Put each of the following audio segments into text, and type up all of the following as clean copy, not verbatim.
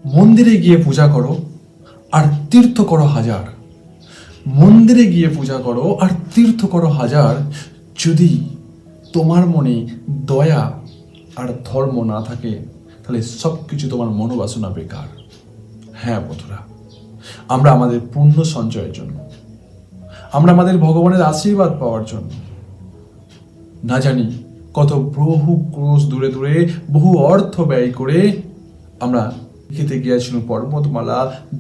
মন্দিরে গিয়ে পূজা করো আর তীর্থ করো হাজার। মন্দিরে গিয়ে পূজা করো আর তীর্থ করো হাজার, যদি তোমার মনে দয়া আর ধর্ম না থাকে তাহলে সব কিছু তোমার মনোবাসনা বেকার। হ্যাঁ বন্ধুরা, আমরা আমাদের পুণ্য সঞ্চয়ের জন্য, আমরা আমাদের ভগবানের আশীর্বাদ পাওয়ার জন্য না জানি কত বহু ক্রোশ দূরে দূরে বহু অর্থ ব্যয় করে আমরা দেখিতে গিয়াছিল পর্বতমালা,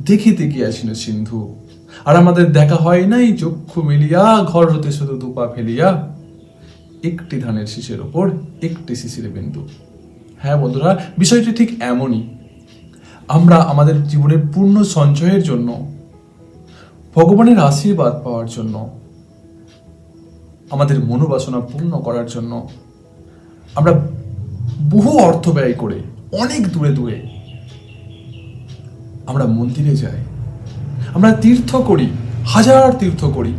দেখিতে গিয়াছিল সিন্ধু, আর আমাদের দেখা হয় নাই চক্ষু মিলিয়া, ঘর হতে শুধু দুপা ফেলিয়া একটি ধানের শীষের ওপর একটি শিশির বিন্দু। হ্যাঁ বন্ধুরা, বিষয়টি ঠিক এমনই। আমরা আমাদের জীবনের পূর্ণ সঞ্চয়ের জন্য, ভগবানের আশীর্বাদ পাওয়ার জন্য, আমাদের মনোবাসনা পূর্ণ করার জন্য আমরা বহু অর্থ ব্যয় করে অনেক দূরে দূরে আমরা মন্দিরে যাই, আমরা তীর্থ করি, হাজার তীর্থ করি,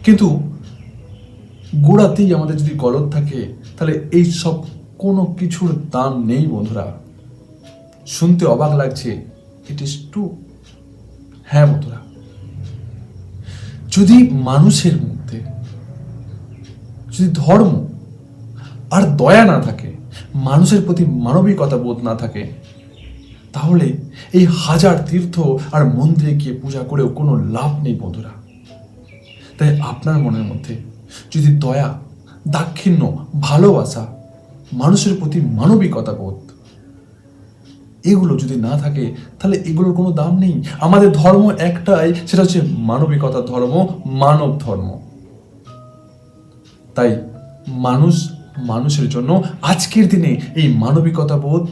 কিন্তু গোড়াতেই আমাদের যদি গলদ থাকে তাহলে এই সব কোনো কিছুর দাম নেই বন্ধুরা। শুনতে অবাক লাগছে, ইট ইজ ট্রু। হ্যাঁ বন্ধুরা, যদি মানুষের মধ্যে যদি ধর্ম আর দয়া না থাকে, মানুষের প্রতি মানবিকতা বোধ না থাকে, তাহলে এই হাজার তীর্থ আর মন্দিরে গিয়ে পূজা করেও কোনো লাভ নেই বন্ধুরা। তাই আপনার মনের মধ্যে যদি দয়া, দাক্ষিণ্য, ভালোবাসা, মানুষের প্রতি মানবিকতা বোধ এগুলো যদি না থাকে তাহলে এগুলোর কোনো দাম নেই। আমাদের ধর্ম একটাই, সেটা হচ্ছে মানবিকতা ধর্ম, মানব ধর্ম। তাই মানুষের জন্য আজকের দিনে এই মানবিকতা বোধ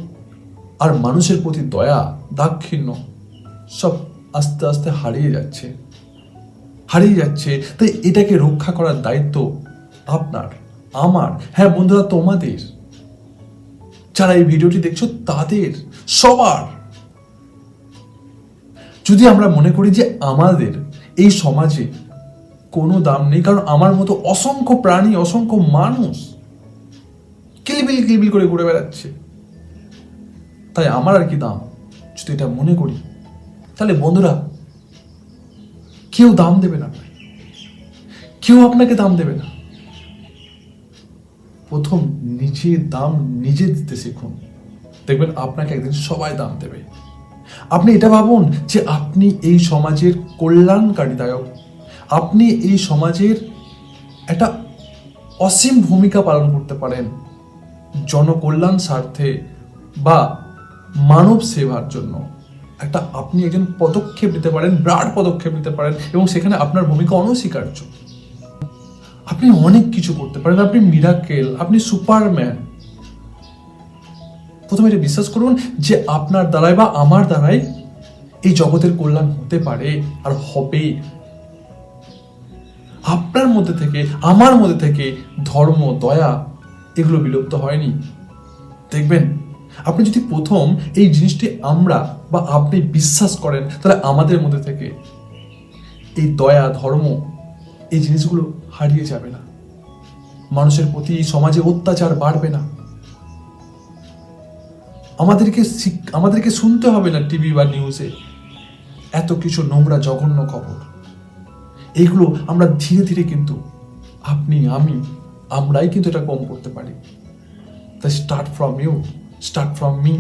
আর মানুষের প্রতি দয়া, দাক্ষিণ্য সব আস্তে আস্তে হারিয়ে যাচ্ছে। তাই এটাকে রক্ষা করার দায়িত্ব আপনার, আমার, হ্যাঁ বন্ধুরা তোমাদের, যারা এই ভিডিওটি দেখছো তাদের, সবার। যদি আমরা মনে করি যে আমাদের এই সমাজে কোনো দাম নেই, কারণ আমার মতো অসংখ্য প্রাণী, অসংখ্য মানুষ কিলবিল করে ঘুরে বেড়াচ্ছে, তাই আমার আর কি দাম, যদি এটা মনে করি তাহলে বন্ধুরা কেউ দাম দেবে না, কেউ আপনাকে দাম দেবে না। প্রথম নিজের দাম নিজে দিতে শিখুন, দেখবেন আপনাকে একদিন সবাই দাম দেবে। আপনি এটা ভাবুন যে আপনি এই সমাজের কল্যাণকারীদায়ক, আপনি এই সমাজের একটা অসীম ভূমিকা পালন করতে পারেন জনকল্যাণ স্বার্থে বা মানব সেবার জন্য। আপনি একজন পদক্ষেপ নিতে পারেন, বিরাট পদক্ষেপ নিতে পারেন, এবং সেখানে আপনার ভূমিকা অনস্বীকার্য। আপনি অনেক কিছু করতে পারেন, আপনি মিরাকেল, আপনি সুপারম্যান। প্রথমে এটা বিশ্বাস করুন যে আপনার দ্বারাই বা আমার দ্বারাই এই জগতের কল্যাণ হতে পারে আর হবে। আপনার মধ্যে থেকে, আমার মধ্যে থেকে ধর্ম, দয়া এগুলো বিলুপ্ত হয়নি। দেখবেন, আপনি যদি প্রথম এই জিনিসটি আমরা বা আপনি বিশ্বাস করেন, তাহলে আমাদের মধ্যে থেকে এই দয়া, ধর্ম এই জিনিসগুলো হারিয়ে যাবে না। মানুষের প্রতি এই সমাজে অত্যাচার বাড়বে না। আমাদেরকে শুনতে হবে না টিভি বা নিউজে এত কিছু নোংরা জঘন্য খবর। এইগুলো আমরা ধীরে ধীরে কিন্তু আপনি, আমরাই কিন্তু এটা কম করতে পারি। তাই start from you, start from me,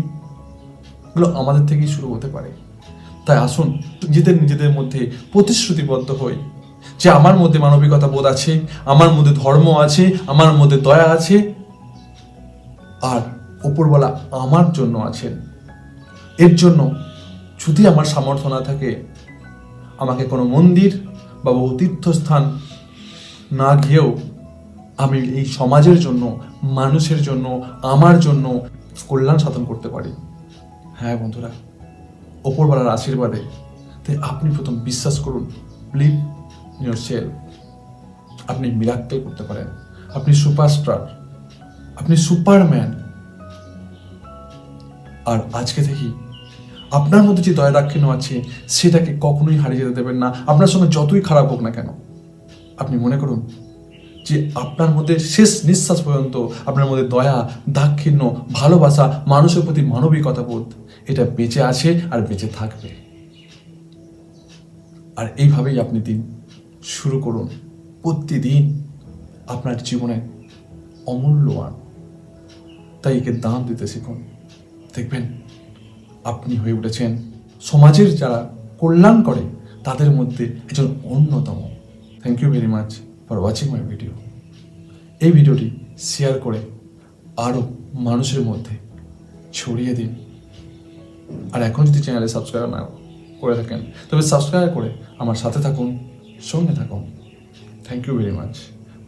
এগুলো আমাদের থেকেই শুরু হতে পারে। তাই আসুন নিজেদের মধ্যে প্রতিশ্রুতিবদ্ধ হই যে আমার মধ্যে মানবিকতা বোধ আছে, আমার মধ্যে ধর্ম আছে, আমার মধ্যে দয়া আছে, আর উপরওয়ালা আমার জন্য আছেন। এর জন্য যদি আমার সামর্থ্য না থাকে, আমাকে কোনো মন্দির বা বহু তীর্থস্থান না গিয়েও আমি এই সমাজের জন্য, মানুষের জন্য, আমার জন্য কল্যাণ সাধন করতে পারি। হ্যাঁ বন্ধুরা, ওপরওয়ালার আশীর্বাদে। তাই আপনি প্রথম বিশ্বাস করুন, বিলিভ ইন ইয়োরসেলফ। আপনি মিরাক্কেল করতে পারেন, আপনি সুপারস্টার, আপনি সুপারম্যান। আর আজকে থেকেই আপনার মধ্যে যে দয়া, দাক্ষিণ্য আছে সেটাকে কখনোই হারিয়ে যেতে দেবেন না। আপনার সঙ্গে যতই খারাপ হোক না কেন, আপনি মনে করুন যে আপনার মধ্যে শেষ নিঃশ্বাস পর্যন্ত আপনার মধ্যে দয়া, দাক্ষিণ্য, ভালোবাসা, মানুষের প্রতি মানবিকতা বোধ এটা বেঁচে আছে আর বেঁচে থাকবে। আর এইভাবেই আপনি দিন শুরু করুন। প্রতিদিন আপনার জীবনে অমূল্যবান, তাই একে দাম দিতে শিখুন। দেখবেন আপনি হয়ে উঠেছেন সমাজের যারা কল্যাণ করে তাদের মধ্যে একজন অন্যতম। Thank you very much for watching my video. এই ভিডিওটি শেয়ার করে আরও মানুষের মধ্যে ছড়িয়ে দিন। আর এখন যদি চ্যানেলে সাবস্ক্রাইব না করে থাকেন তবে সাবস্ক্রাইব করে আমার সাথে থাকুন, সঙ্গে থাকুন। Thank you very much.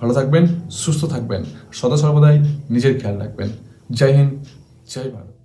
ভালো থাকবেন, সুস্থ থাকবেন, সদা সর্বদাই নিজের খেয়াল রাখবেন। জয় হিন্দ, জয় ভারত।